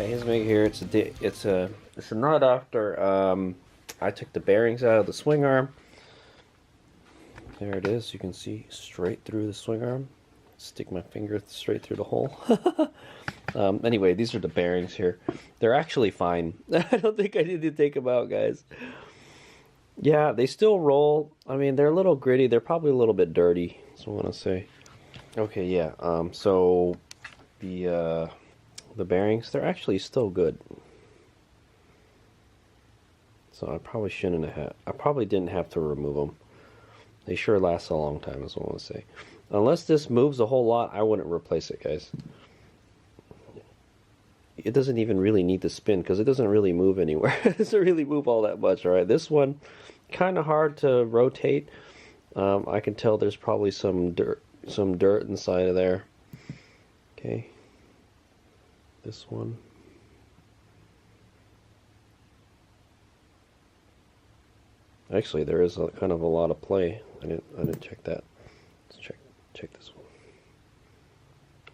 right, here's me here. It's a nut after I took the bearings out of the swing arm. There it is. You can see straight through the swing arm. Stick my finger straight through the hole. Anyway, these are the bearings here. They're actually fine. I don't think I need to take them out, guys. Yeah, they still roll. I mean, they're a little gritty. They're probably a little bit dirty. That's what I want to say. Okay, yeah. So the bearings, they're actually still good. So I probably shouldn't have. I probably didn't have to remove them. They sure last a long time, is what I want to say. Unless this moves a whole lot, I wouldn't replace it, guys. It doesn't even really need to spin because it doesn't really move anywhere. It doesn't really move all that much, all right? This one, kind of hard to rotate. I can tell there's probably some dirt inside of there. Okay. This one. Actually, there is kind of a lot of play. I didn't check that. Let's check this one.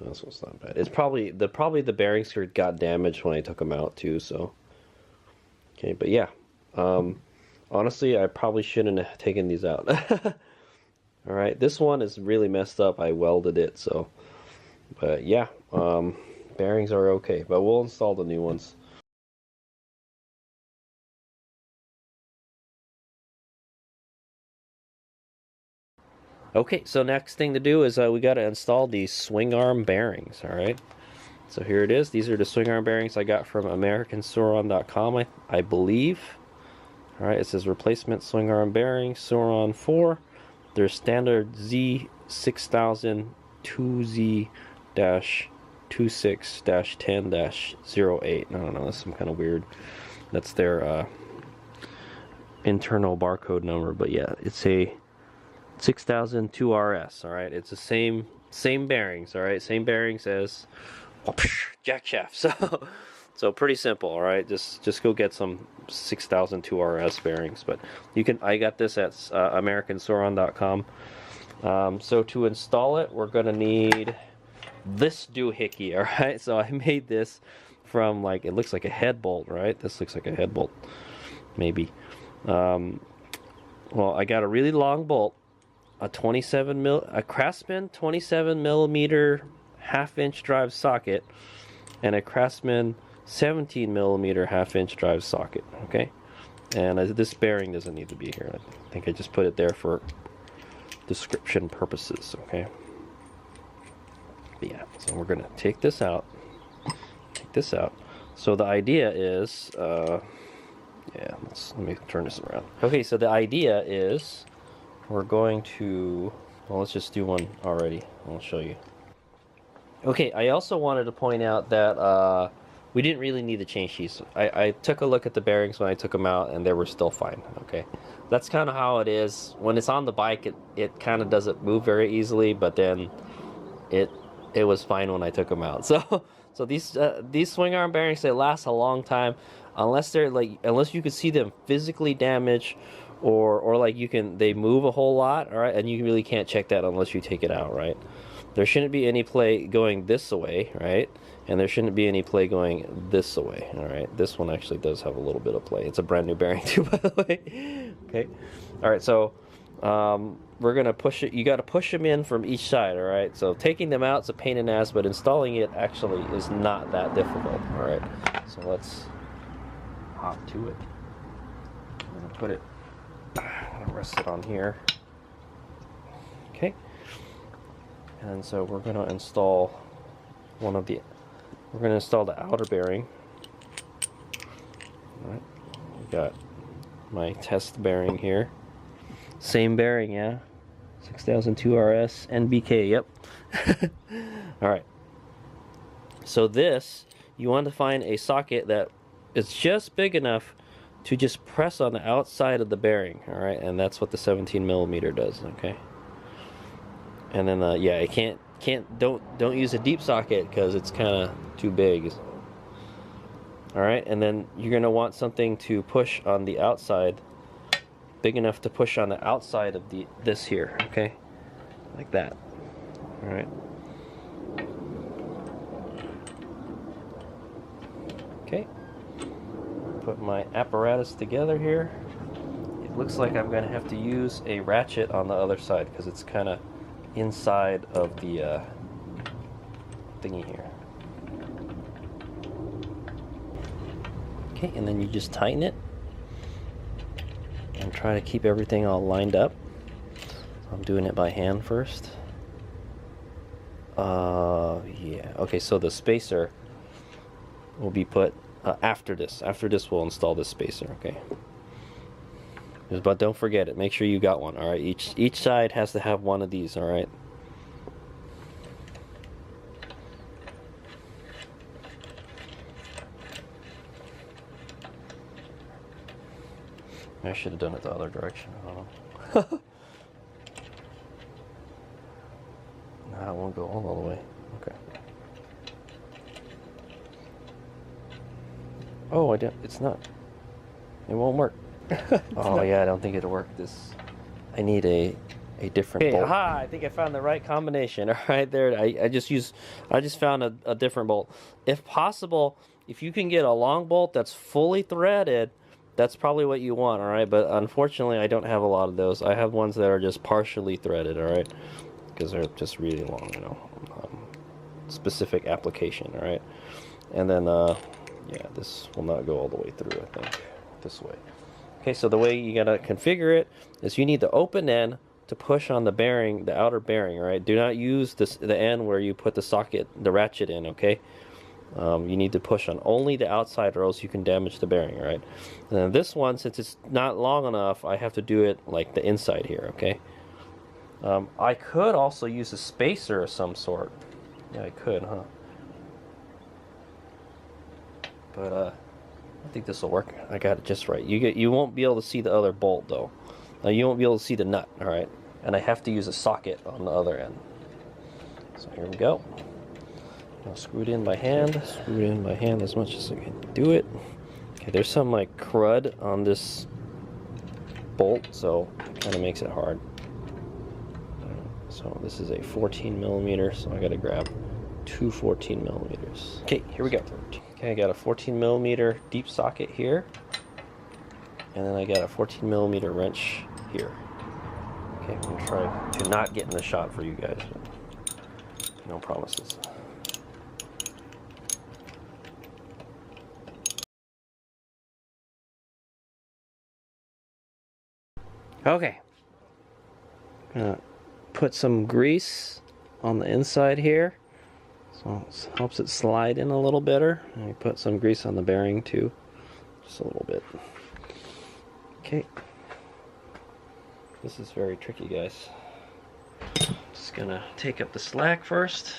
This one's not bad. It's probably the bearings here got damaged when I took them out too. So, okay, but yeah, honestly, I probably shouldn't have taken these out. All right, this one is really messed up. I welded it, so, but yeah, bearings are okay, but we'll install the new ones. Okay, so next thing to do is we got to install these swing arm bearings, all right? So here it is. These are the swing arm bearings I got from AmericanSurRon.com, I believe. All right, it says replacement swing arm bearings, Sur Ron 4. They're standard Z6000 2Z-26-10-08. I don't know, that's some kind of weird. That's their internal barcode number, but yeah, it's a 6002 RS. All right, it's the same bearings. All right, same bearings as jack shaft. So pretty simple. All right, just go get some 6002 RS bearings. But you can. I got this at AmericanSurRon.com. So to install it, we're gonna need this doohickey. All right, so I made this from, like, it looks like a head bolt. Right, this looks like a head bolt, maybe. Well, I got a really long bolt. A Craftsman 27 millimeter half-inch drive socket, and a Craftsman 17 millimeter half-inch drive socket. Okay, and this bearing doesn't need to be here. I think I just put it there for description purposes. Okay, but yeah, so we're gonna take this out. So the idea is, yeah, let me turn this around. Okay, so the idea is, we're going to, well, let's just do one already. I'll show you. Okay, I also wanted to point out that we didn't really need to change these. I took a look at the bearings when I took them out, and they were still fine. Okay, that's kind of how it is. When it's on the bike, it kind of doesn't move very easily, but then it was fine when I took them out. So these swing arm bearings, they last a long time, unless you can see them physically damaged, or like they move a whole lot, all right, and you really can't check that unless you take it out, right? There shouldn't be any play going this away, right? And there shouldn't be any play going this away, all right? This one actually does have a little bit of play. It's a brand new bearing too, by the way. Okay, all right, so we're gonna push it. You got to push them in from each side, all right? So taking them out is a pain in the ass, but installing it actually is not that difficult, all right? So let's hop to it. I'm gonna put it. I'm gonna rest it on here. Okay, and so we're gonna install we're gonna install the outer bearing. All right, we got my test bearing here. Same bearing, yeah. 6002 RS NBK. Yep. All right. So this, you want to find a socket that is just big enough to just press on the outside of the bearing, all right, and that's what the 17 millimeter does. Okay, and then yeah, it don't use a deep socket because it's kind of too big. All right, and then you're gonna want something to push on the outside, big enough to push on the outside of this here. Okay, like that. All right. Okay, put my apparatus together here. It looks like I'm going to have to use a ratchet on the other side because it's kind of inside of the thingy here. Okay, and then you just tighten it and try to keep everything all lined up. So I'm doing it by hand first. Yeah. Okay, so the spacer will be put after this. After this, we'll install this spacer. Okay. But don't forget it. Make sure you got one. All right. Each side has to have one of these. All right. I should have done it the other direction. I don't know. Nah, it won't go all the way. Okay. Oh, I didn't. It's not. It won't work. Oh yeah, I don't think it'll work. I need a different bolt. Aha! I think I found the right combination. All right, there. I just found a different bolt. If possible, if you can get a long bolt that's fully threaded, that's probably what you want. All right, but unfortunately, I don't have a lot of those. I have ones that are just partially threaded. All right, because they're just really long. You know, specific application. All right, and then yeah, this will not go all the way through. I think this way. Okay, so the way you gotta configure it is you need the open end to push on the bearing, the outer bearing, right? Do not use the end where you put the socket, the ratchet in, okay? You need to push on only the outside or else you can damage the bearing, right? And then this one, since it's not long enough, I have to do it like the inside here, okay? I could also use a spacer of some sort. Yeah, I could, huh? But, I think this will work. I got it just right. You won't be able to see the other bolt though. You won't be able to see the nut. All right, and I have to use a socket on the other end. So here we go. I'll screw it in by hand. Screw it in by hand as much as I can do it. Okay, there's some like crud on this bolt, so it kind of makes it hard. So this is a 14 millimeter, so I got to grab two 14 millimeters. Okay, here we go. Okay, I got a 14 millimeter deep socket here, and then I got a 14 millimeter wrench here. Okay, I'm gonna try to not get in the shot for you guys, but no promises. Okay, gonna put some grease on the inside here. So it helps it slide in a little better. And we put some grease on the bearing too, just a little bit. Okay. This is very tricky, guys. Just gonna take up the slack first.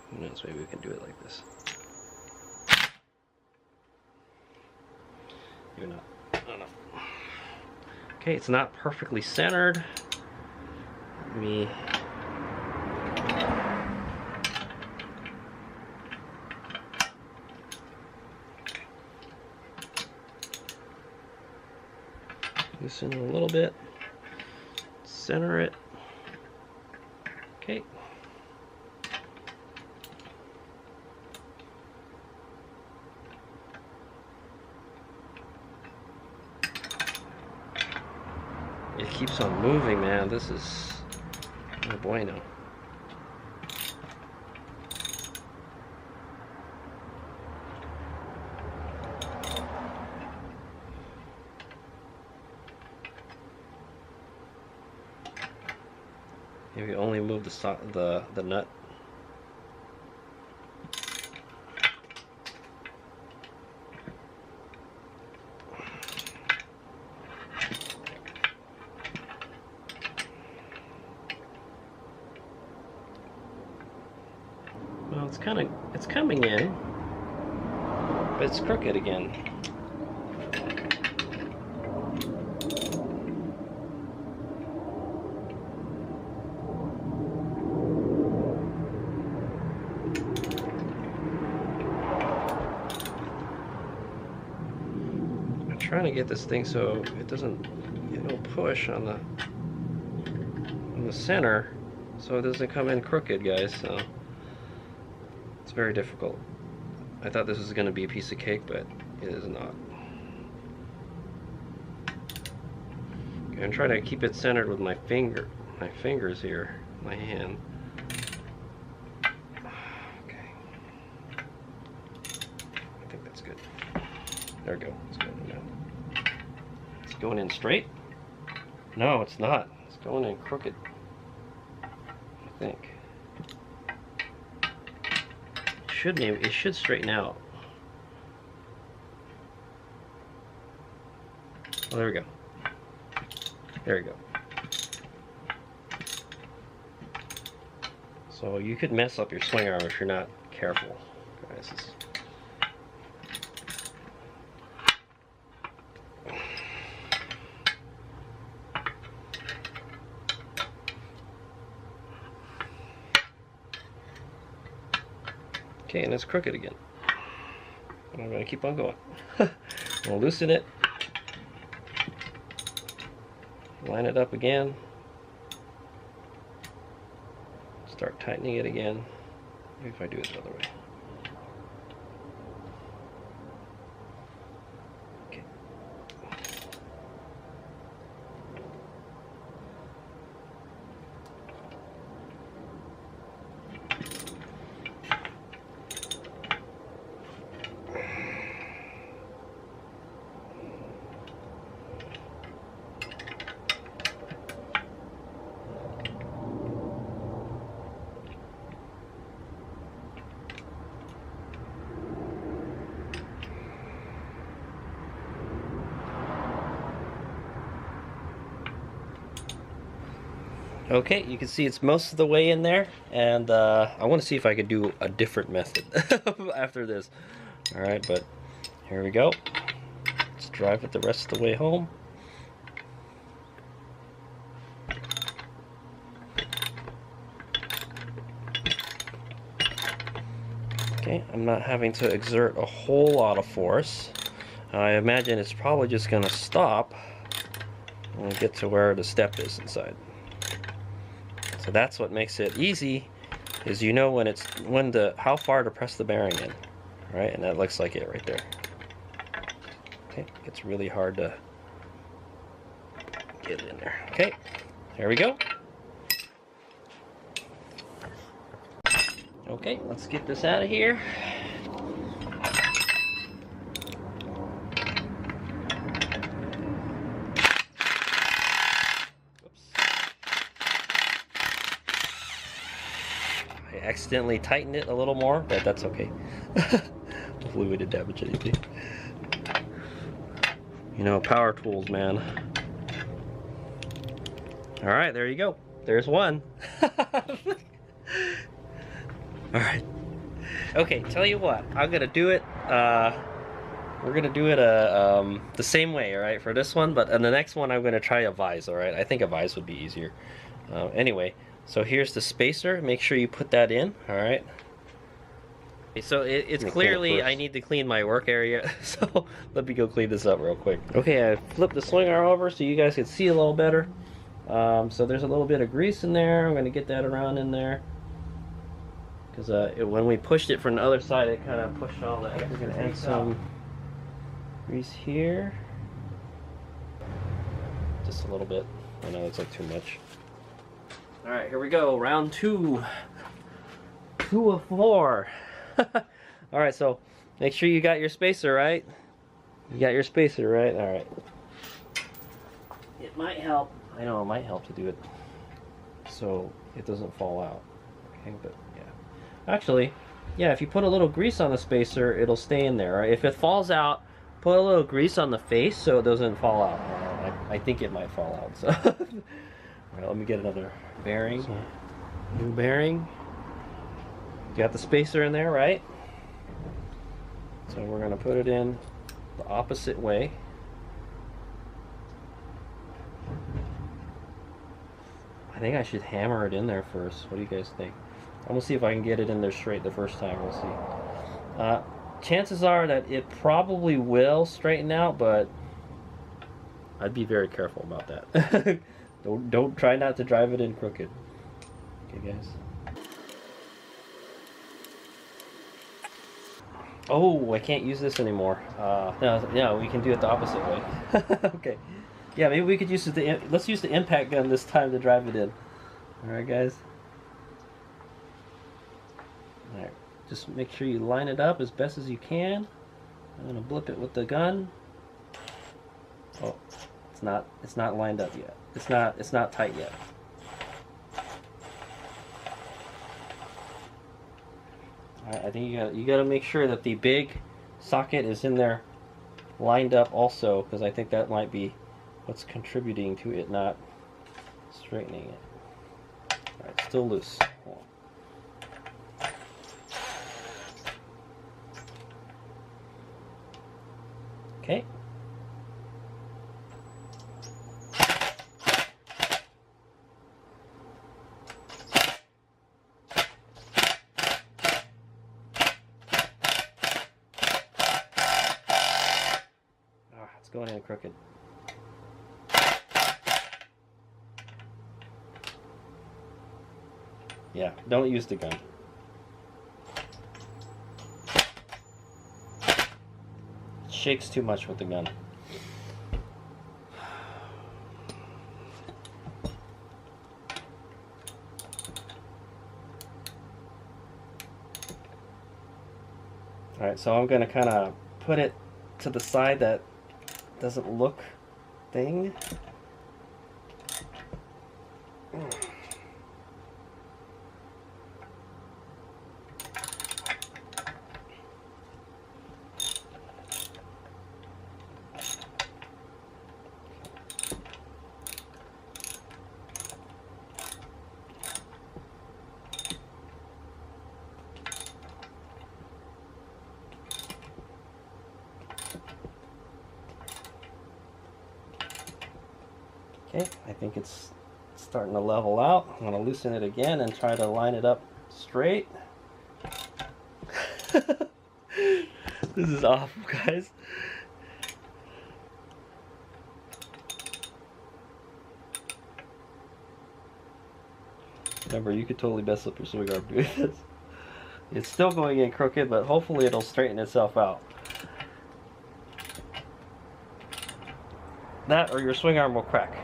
Who knows, maybe we can do it like this. You're not. Okay, it's not perfectly centered. Let me loosen it a little bit. Center it. Okay. It keeps on moving, man. This is no bueno. Maybe only move the nut. Well, it's coming in, but it's crooked again. I'm trying to get this thing so it doesn't, it'll push on the in the center so it doesn't come in crooked, guys. So it's very difficult. I thought this was going to be a piece of cake, but it is not. Okay, I'm trying to keep it centered with my fingers here, my hand. Okay. I think that's good. There we go. It's going in. It's going in straight? No, it's not. It's going in crooked, I think. It should straighten out. Oh, there we go. There we go. So you could mess up your swing arm if you're not careful, guys. Okay, and it's crooked again. And I'm going to keep on going. I'm going to loosen it. Line it up again. Start tightening it again. Maybe if I do it the other way. Okay. Okay, you can see it's most of the way in there, and I want to see if I could do a different method after this. Alright, but here we go. Let's drive it the rest of the way home. Okay, I'm not having to exert a whole lot of force. I imagine it's probably just going to stop when we get to where the step is inside. So that's what makes it easy, is you know how far to press the bearing in, right? And that looks like it right there. Okay, it's really hard to get it in there. Okay, there we go. Okay, let's get this out of here. I accidentally tightened it a little more, but that's okay. Hopefully we didn't damage anything. You know, power tools, man. Alright, there you go. There's one. Alright. Okay, tell you what, I'm gonna do it, we're gonna do it the same way, alright, for this one, but in the next one I'm gonna try a vise, alright? I think a vise would be easier. Anyway, so here's the spacer. Make sure you put that in, alright? So it's clearly, I need to clean my work area, so let me go clean this up real quick. Okay, I flipped the swing arm over so you guys can see a little better. So there's a little bit of grease in there. I'm going to get that around in there. Because when we pushed it from the other side, it kind of pushed all that. We're going to add some grease here. Just a little bit. I know it's like too much. Alright, here we go. Round 2. 2 of 4. Alright, so make sure you got your spacer, right? You got your spacer, right? Alright. It might help. I know it might help to do it so it doesn't fall out. Okay, but yeah. Actually, yeah, if you put a little grease on the spacer, it'll stay in there, right? If it falls out, put a little grease on the face so it doesn't fall out. I think it might fall out, so. Alright, let me get another bearing. So, new bearing. You got the spacer in there, right? So we're going to put it in the opposite way. I think I should hammer it in there first. What do you guys think? I'm going to see if I can get it in there straight the first time. We'll see. Chances are that it probably will straighten out, but I'd be very careful about that. Don't try not to drive it in crooked. Okay, guys. Oh, I can't use this anymore. No, we can do it the opposite way. Okay. Yeah, maybe we could use let's use the impact gun this time to drive it in. All right, guys. All right. Just make sure you line it up as best as you can. I'm gonna blip it with the gun. Oh, it's not lined up yet. It's not tight yet. Alright, I think you gotta make sure that the big socket is in there lined up also, because I think that might be what's contributing to it not straightening it. Alright, still loose. Okay. It's going in crooked. Yeah, don't use the gun. It shakes too much with the gun. Alright, so I'm going to kind of put it to the side that doesn't look thing. Okay, I think it's starting to level out. I'm going to loosen it again and try to line it up straight. This is awful, guys. Remember, you could totally mess up your swing arm doing this. It's still going in crooked, but hopefully it'll straighten itself out. That or your swing arm will crack.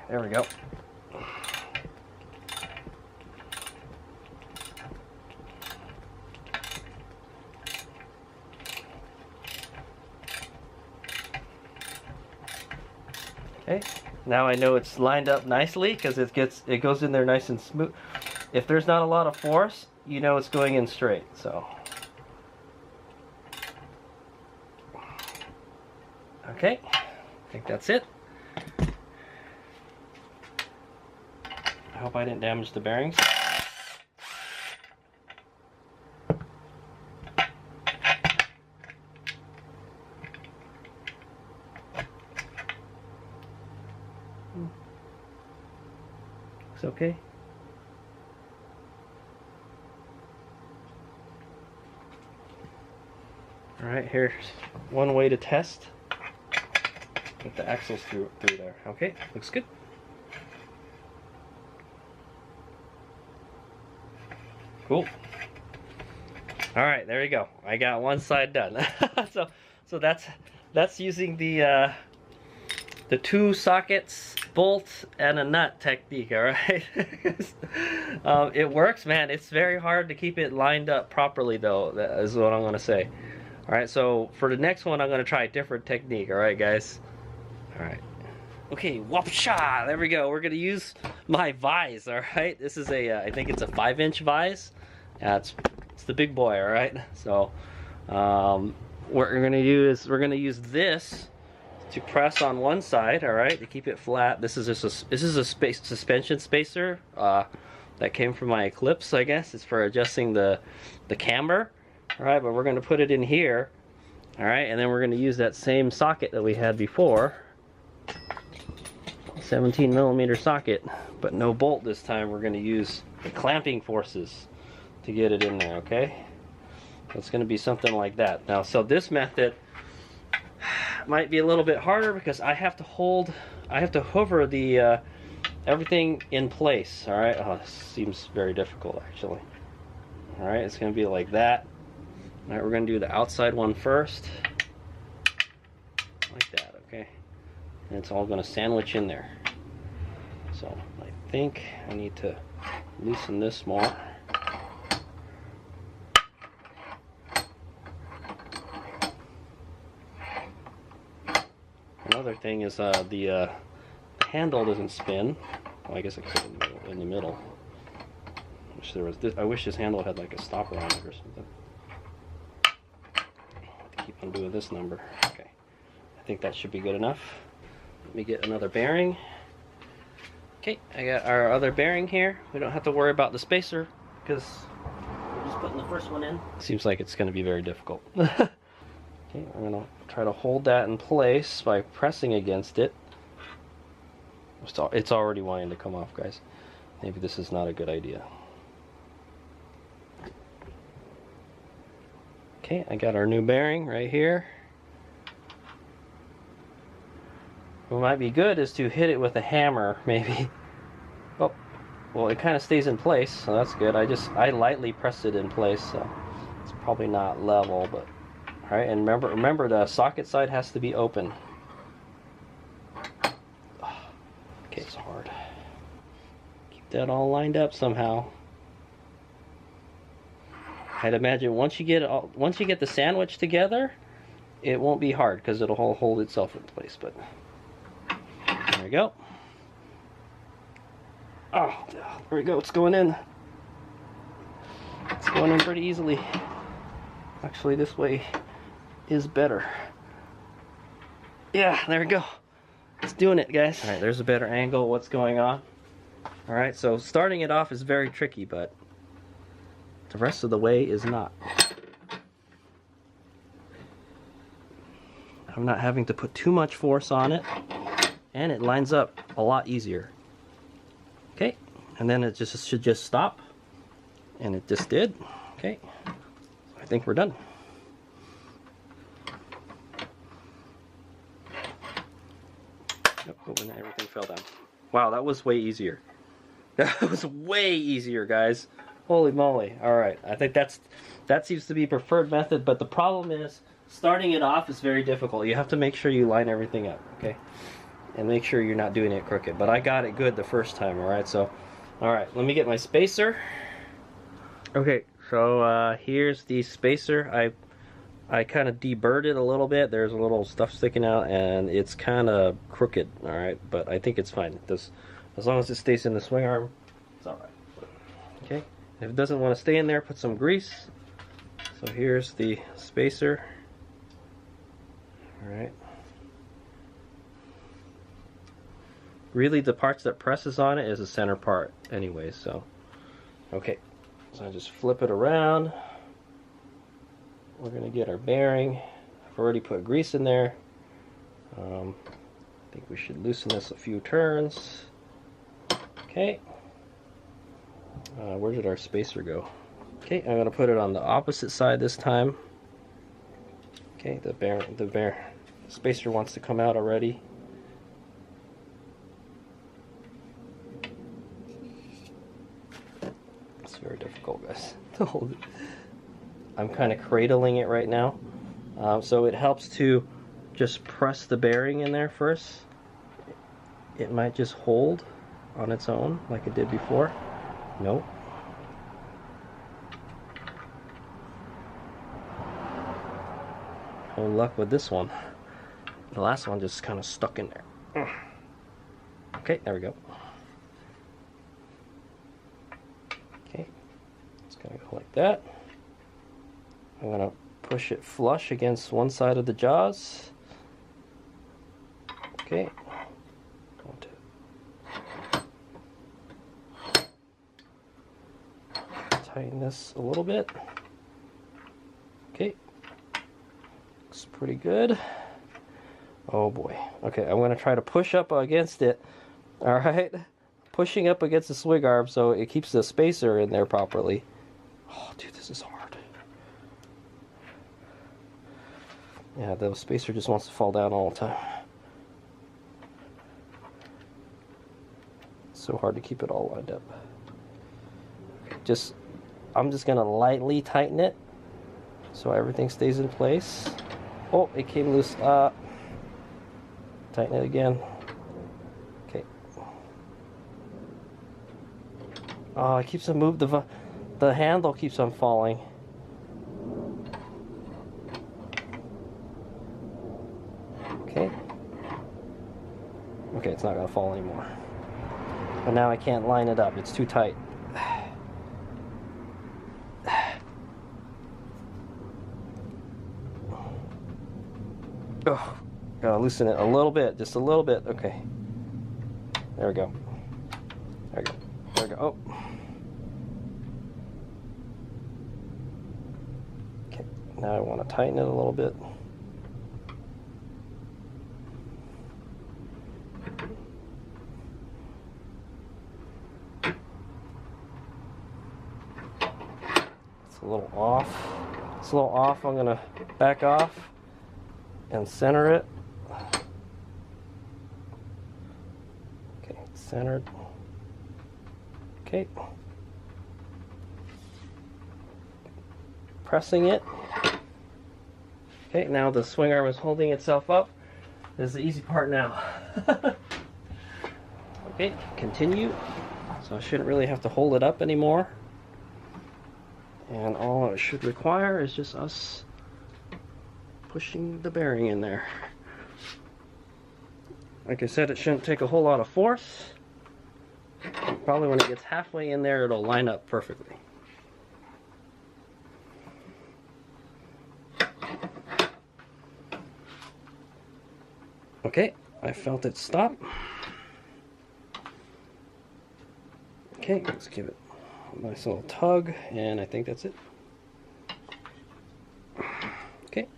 There we go. Okay, now I know it's lined up nicely because it goes in there nice and smooth. If there's not a lot of force, you know it's going in straight. So, okay, I think that's it. I hope I didn't damage the bearings. Looks okay. Alright, here's one way to test. Get the axles through there. Okay, looks good. Cool. All right, there you go. I got one side done. so that's using the 2 sockets, bolt, and a nut technique. All right. It works, man. It's very hard to keep it lined up properly, though. That is what I'm gonna say. All right. So for the next one, I'm gonna try a different technique. All right, guys. All right. Okay, whoopsha! There we go. We're gonna use my vise. All right, this is I think it's a 5-inch vise. Yeah, it's the big boy. All right. So, what we're gonna use this to press on one side. All right, to keep it flat. This is a suspension spacer that came from my Eclipse. I guess it's for adjusting the camber. All right, but we're gonna put it in here. All right, and then we're gonna use that same socket that we had before. 17mm socket, but no bolt this time. We're going to use the clamping forces to get it in there, okay? It's going to be something like that. Now, so this method might be a little bit harder because I have to hover the everything in place, all right? Oh, this seems very difficult, actually. All right, it's going to be like that. All right, we're going to do the outside one first, like that, okay? And it's all going to sandwich in there. So I think I need to loosen this more. Another thing is the handle doesn't spin. Well, I guess it could in the middle. I wish this handle had like a stopper on it or something. Keep on doing this number. Okay, I think that should be good enough. Let me get another bearing. Okay, I got our other bearing here. We don't have to worry about the spacer because we're just putting the first one in. Seems like it's going to be very difficult. Okay, I'm going to try to hold that in place by pressing against it. It's already wanting to come off, guys. Maybe this is not a good idea. Okay, I got our new bearing right here. What might be good is to hit it with a hammer, maybe. Oh, well, it kind of stays in place, so that's good. I lightly pressed it in place, so it's probably not level, but all right. And remember the socket side has to be open. Okay, it's hard. Keep that all lined up somehow. I'd imagine once you get the sandwich together, it won't be hard because it'll hold itself in place. But there we go. Oh, there we go. It's going in. It's going in pretty easily. Actually, this way is better. Yeah, there we go. It's doing it, guys. All right, there's a better angle. What's going on? All right, so starting it off is very tricky, but the rest of the way is not. I'm not having to put too much force on it, and it lines up a lot easier. Okay, and then it should just stop, and it just did. Okay, I think we're done. Oh, and everything fell down. Wow, that was way easier. That was way easier, guys. Holy moly. Alright, I think that seems to be preferred method, but the problem is starting it off is very difficult. You have to make sure you line everything up, okay? And make sure you're not doing it crooked. But I got it good the first time, alright? So, alright, let me get my spacer. Okay, so here's the spacer. I kind of deburred it a little bit. There's a little stuff sticking out, and it's kind of crooked, alright? But I think it's fine. As long as it stays in the swing arm, it's alright. Okay? If it doesn't want to stay in there, put some grease. So here's the spacer. Alright. Really, the parts that presses on it is the center part anyway, so. Okay. So I just flip it around. We're going to get our bearing. I've already put grease in there. I think we should loosen this a few turns. Okay. Where did our spacer go? Okay, I'm going to put it on the opposite side this time. Okay, the spacer wants to come out already. It's very difficult, guys, to hold it. I'm kind of cradling it right now. So it helps to just press the bearing in there first. It might just hold on its own like it did before. Nope. No luck with this one. The last one just kind of stuck in there. Okay, there we go. Okay, it's gonna go like that. I'm gonna push it flush against one side of the jaws. Okay. Tighten this a little bit. Okay. Looks pretty good. Oh boy. Okay, I'm going to try to push up against it, All right, pushing up against the swing arm so it keeps the spacer in there properly. Oh, dude, this is hard. Yeah, the spacer just wants to fall down all the time. It's so hard to keep it all lined up. I'm just gonna lightly tighten it so everything stays in place. Oh, it came loose. Tighten it again. Okay. Oh, it keeps on moving. The handle keeps on falling. Okay. Okay, it's not gonna fall anymore. But now I can't line it up. It's too tight. Oh, gotta loosen it a little bit, just a little bit. Okay. There we go. There we go. There we go. Oh. Okay. Now I want to tighten it a little bit. It's a little off. It's a little off. I'm gonna back off and center it. Okay, centered. Okay. Pressing it. Okay, now the swing arm is holding itself up. This is the easy part now. Okay, continue. So I shouldn't really have to hold it up anymore. And all it should require is just us pushing the bearing in there. Like I said, it shouldn't take a whole lot of force. Probably when it gets halfway in there, it'll line up perfectly. Okay, I felt it stop. Okay, let's give it a nice little tug, and I think that's it. Okay.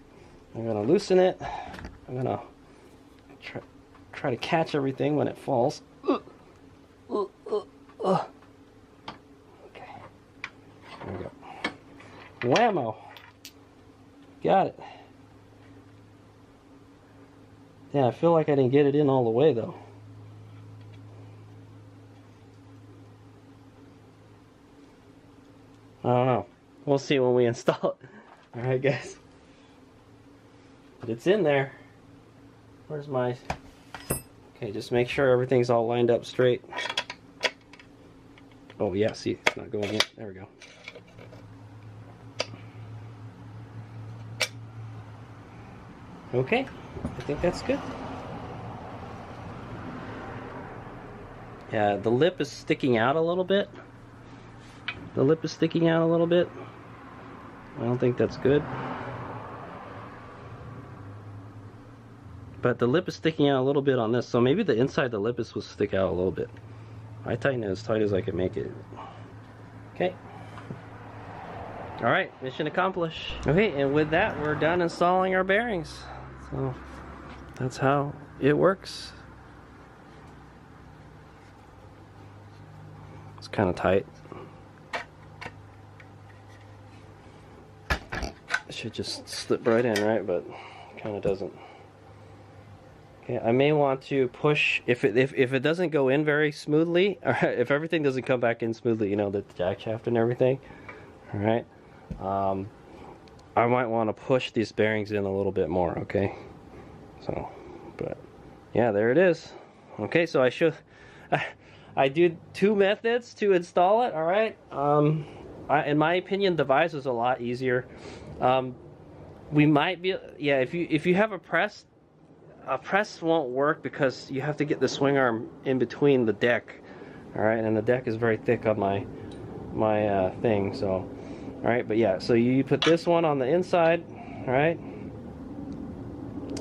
I'm gonna loosen it. I'm gonna try to catch everything when it falls. Okay. There we go. Whammo! Got it. Yeah, I feel like I didn't get it in all the way though. I don't know. We'll see when we install it. Alright, guys. But it's in there. Where's my... Okay, just make sure everything's all lined up straight. Oh yeah, see, it's not going in. There we go. Okay, I think that's good. Yeah, the lip is sticking out a little bit. The lip is sticking out a little bit. I don't think that's good. But the lip is sticking out a little bit on this, so maybe the inside of the lip is supposed to stick out a little bit. I tighten it as tight as I can make it. Okay. Alright, mission accomplished. Okay, and with that, we're done installing our bearings. So, that's how it works. It's kind of tight. It should just slip right in, right? But kind of doesn't. Okay, I may want to push if it doesn't go in very smoothly, or if everything doesn't come back in smoothly, you know, the jack shaft and everything. All right, I might want to push these bearings in a little bit more. Okay, so, but yeah, there it is. Okay, so I do two methods to install it. All right, in my opinion, the vise is a lot easier. We might be, yeah, if you have a press won't work because you have to get the swing arm in between the deck. All right, and the deck is very thick on my thing. So, all right, but yeah, so you put this one on the inside, all right,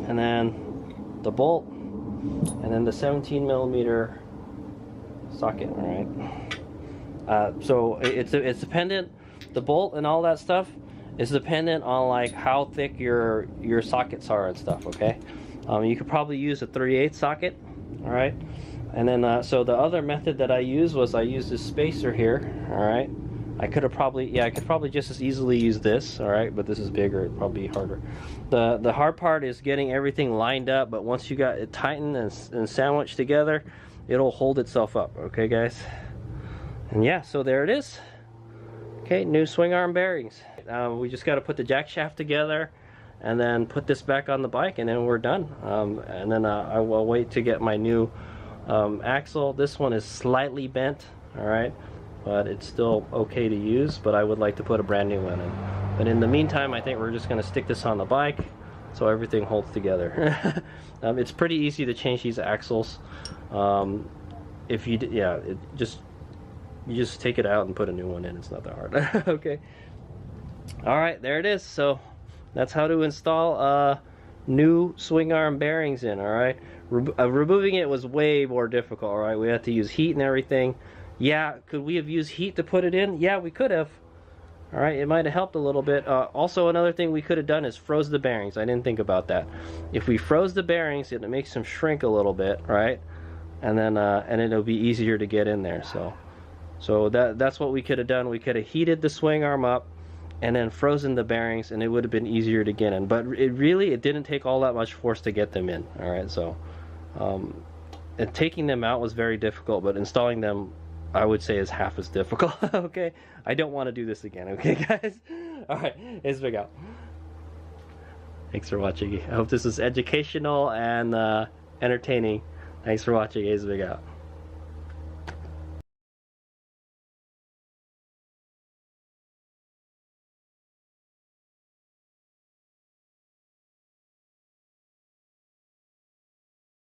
and then the bolt, and then the 17mm socket. All right. So it's dependent. The bolt and all that stuff is dependent on like how thick your sockets are and stuff. Okay. You could probably use a 3/8 socket. All right. And then so the other method that I used was I used this spacer here. All right, I could probably just as easily use this. All right, but this is bigger, it'd probably be harder. The hard part is getting everything lined up, but once you got it tightened and sandwiched together, it'll hold itself up. Okay, guys. And yeah, so there it is. Okay, new swing arm bearings. We just got to put the jack shaft together and then put this back on the bike, and then we're done. And then I will wait to get my new axle. This one is slightly bent, all right, but it's still okay to use, but I would like to put a brand new one in. But in the meantime, I think we're just going to stick this on the bike so everything holds together. It's pretty easy to change these axles. If you you just take it out and put a new one in. It's not that hard. Okay. All right, there it is. So that's how to install new swing arm bearings in. All right. Removing it was way more difficult. All right, we had to use heat and everything. Yeah, could we have used heat to put it in? Yeah, we could have. All right, it might have helped a little bit. Also, another thing we could have done is froze the bearings. I didn't think about that. If we froze the bearings, it makes them shrink a little bit, right? And then it'll be easier to get in there. So that's what we could have done. We could have heated the swing arm up and then frozen the bearings, and it would have been easier to get in. But it didn't take all that much force to get them in. All right, so and taking them out was very difficult, but installing them, I would say, is half as difficult. Okay, I don't want to do this again. Okay, guys. All right, it's Big Out. Thanks for watching. I hope this was educational and entertaining. Thanks for watching. It's Big Out.